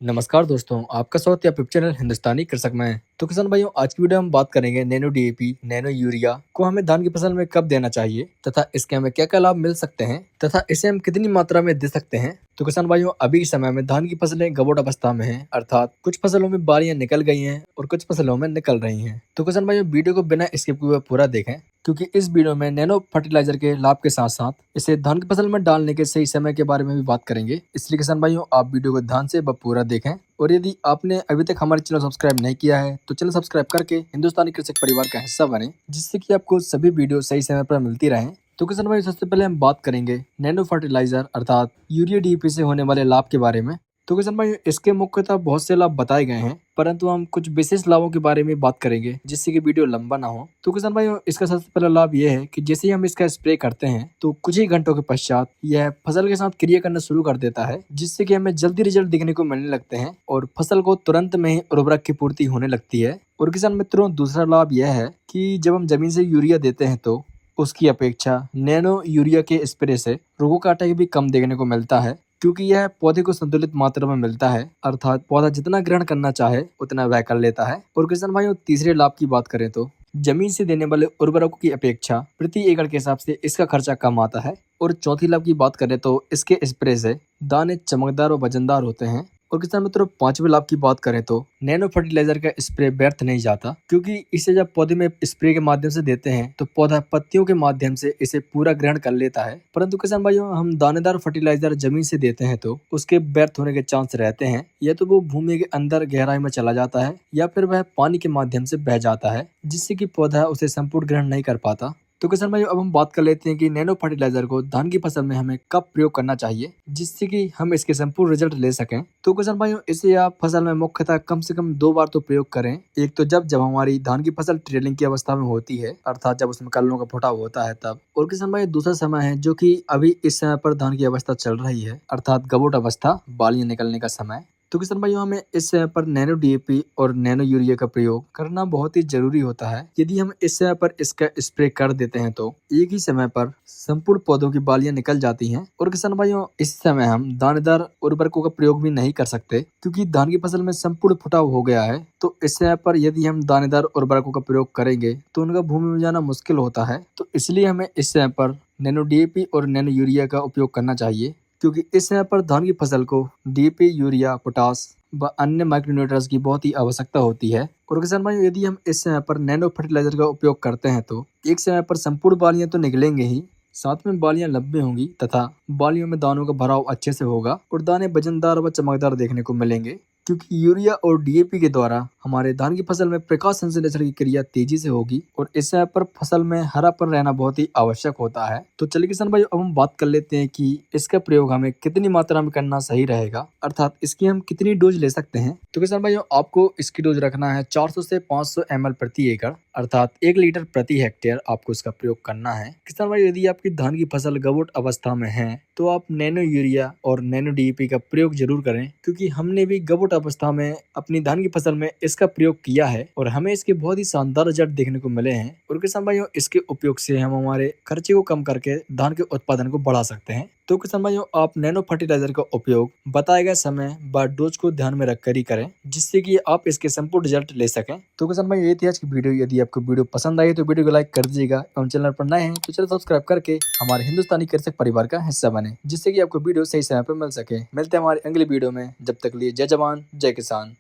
नमस्कार दोस्तों, आपका स्वागत है यूट्यूब चैनल हिंदुस्तानी कृषक में। तो किसान भाइयों, आज की वीडियो हम बात करेंगे नैनो डीएपी, नैनो यूरिया को हमें धान की फसल में कब देना चाहिए तथा इसके हमें क्या क्या लाभ मिल सकते हैं तथा इसे हम कितनी मात्रा में दे सकते हैं। तो किसान भाइयों, अभी के समय में धान की फसलें गबोट अवस्था में हैं, अर्थात कुछ फसलों में बालियां निकल गई हैं और कुछ फसलों में निकल रही हैं। तो किसान भाइयों, वीडियो को बिना स्किप किए पूरा देखें, क्योंकि इस वीडियो में नैनो फर्टिलाइजर के लाभ के साथ साथ इसे धान की फसल में डालने के सही समय के बारे में भी बात करेंगे। इसलिए किसान भाइयों, आप वीडियो को ध्यान से पूरा देखें। और यदि आपने अभी तक हमारे चैनल सब्सक्राइब नहीं किया है तो चैनल सब्सक्राइब करके हिंदुस्तानी कृषक परिवार का हिस्सा बने, जिससे कि आपको सभी वीडियो सही समय पर मिलती रहें। तो किसान भाई, सबसे पहले हम बात करेंगे नैनो फर्टिलाइजर अर्थात यूरिया डीएपी से होने वाले लाभ के बारे में। तो किसान भाई, इसके मुख्यतः बहुत से लाभ बताए गए हैं, परंतु हम कुछ विशेष लाभों के बारे में बात करेंगे जिससे कि वीडियो लंबा ना हो। तो किसान भाई, इसका सबसे पहला लाभ यह है कि जैसे ही हम इसका स्प्रे करते हैं तो कुछ ही घंटों के पश्चात यह फसल के साथ क्रिया करना शुरू कर देता है, जिससे कि हमें जल्दी रिजल्ट दिखने को मिलने लगते हैं और फसल को तुरंत में ही उर्वरक की पूर्ति होने लगती है। और किसान मित्रों, दूसरा लाभ यह है कि जब हम जमीन से यूरिया देते हैं तो उसकी अपेक्षा नैनो यूरिया के स्प्रे से रोगों का अटैक भी कम देखने को मिलता है, क्योंकि यह पौधे को संतुलित मात्रा में मिलता है, अर्थात पौधा जितना ग्रहण करना चाहे उतना वह कर लेता है। और किसान भाइयों, तीसरे लाभ की बात करें तो जमीन से देने वाले उर्वरकों की अपेक्षा प्रति एकड़ के हिसाब से इसका खर्चा कम आता है। और चौथी लाभ की बात करें तो इसके स्प्रे से दाने चमकदार और वजनदार होते हैं। और किसान मित्रों, पांचवें लाभ की बात करें तो नैनो फर्टिलाइजर का स्प्रे व्यर्थ नहीं जाता, क्योंकि इसे जब पौधे में स्प्रे के माध्यम से देते हैं तो पौधा पत्तियों के माध्यम से इसे पूरा ग्रहण कर लेता है। परंतु किसान भाइयों, हम दानेदार फर्टिलाइजर जमीन से देते हैं तो उसके व्यर्थ होने के चांस रहते हैं। या तो वो भूमि के अंदर गहराई में चला जाता है या फिर वह पानी के माध्यम से बह जाता है, जिससे कि पौधा उसे संपूर्ण ग्रहण नहीं कर पाता। तो किसान भाइयों, अब हम बात कर लेते हैं कि नैनो फर्टिलाइजर को धान की फसल में हमें कब प्रयोग करना चाहिए, जिससे कि हम इसके संपूर्ण रिजल्ट ले सकें। तो किसान भाइयों, इसे आप फसल में मुख्यतः कम से कम 2 बार तो प्रयोग करें। एक तो जब हमारी धान की फसल ट्रेलिंग की अवस्था में होती है, अर्थात जब उसमें कलियों का फुटाव होता है तब। और किसान भाई, दूसरा समय है जो कि अभी इस समय पर धान की अवस्था चल रही है, अर्थात गबोट अवस्था, बालियां निकलने का समय। तो किसान भाइयों, हमें इस समय पर नैनो डीएपी और नैनो यूरिया का प्रयोग करना बहुत ही जरूरी होता है। यदि हम इस समय पर इसका स्प्रे कर देते हैं तो एक ही समय पर संपूर्ण पौधों की बालियां निकल जाती हैं। और किसान भाइयों, इस समय हम दानेदार उर्वरकों का प्रयोग भी नहीं कर सकते, क्योंकि धान की फसल में संपूर्ण फुटाव हो गया है। तो इस समय पर यदि हम दानेदार उर्वरकों का प्रयोग करेंगे तो उनका भूमि में जाना मुश्किल होता है। तो इसलिए हमें इस समय पर नैनो डीएपी और नैनो यूरिया का उपयोग करना चाहिए, क्योंकि इस समय पर धान की फसल को डीएपी, यूरिया, पोटास व अन्य माइक्रोन्यूट्रिएंट्स की बहुत ही आवश्यकता होती है। और किसान भाइयों, यदि हम इस समय पर नैनो फर्टिलाइजर का उपयोग करते हैं तो एक समय पर संपूर्ण बालियां तो निकलेंगे ही, साथ में बालियां लंबी होंगी तथा बालियों में दानों का भराव अच्छे से होगा और दाने वजनदार व चमकदार देखने को मिलेंगे, क्योंकि यूरिया और डीएपी के द्वारा हमारे धान की फसल में प्रकाश संश्लेषण की क्रिया तेजी से होगी और इस समय पर फसल में हरापन रहना बहुत ही आवश्यक होता है। तो चलिए किसान भाई, अब हम बात कर लेते हैं कि इसका प्रयोग हमें कितनी मात्रा में करना सही रहेगा, अर्थात इसकी हम कितनी डोज ले सकते हैं। तो किसान भाइयों, आपको इसकी डोज रखना है 400 से 500 ml प्रति एकड़, अर्थात 1 लीटर प्रति हेक्टेयर आपको इसका प्रयोग करना है। किसान भाई, यदि आपकी धान की फसल गबोट अवस्था में है तो आप नैनो यूरिया और नैनो डीएपी का प्रयोग जरूर करें, क्योंकि हमने भी गबोट अवस्था में अपनी धान की फसल में इसका प्रयोग किया है और हमें इसके बहुत ही शानदार रिजल्ट देखने को मिले हैं। और किसान भाइयों, इसके उपयोग से हम हमारे खर्चे को कम करके धान के उत्पादन को बढ़ा सकते हैं। तो किसान भाइयों, आप नैनो फर्टिलाइजर का उपयोग बताए गए समय व डोज को ध्यान में रखकर ही करें, जिससे कि आप इसके संपूर्ण रिजल्ट ले सकें। तो किसान भाई, ये थी आज की वीडियो। यदि आपको वीडियो पसंद आई तो वीडियो को लाइक कर दीजिएगा एवं चैनल पर नए हैं तो चैनल सब्सक्राइब करके हमारे हिंदुस्तानी कृषक परिवार का हिस्सा बने, जिससे कि आपको वीडियो सही समय पर मिल सके। मिलते हैं हमारे अगली वीडियो में, जब तक लिए जय जवान जय किसान।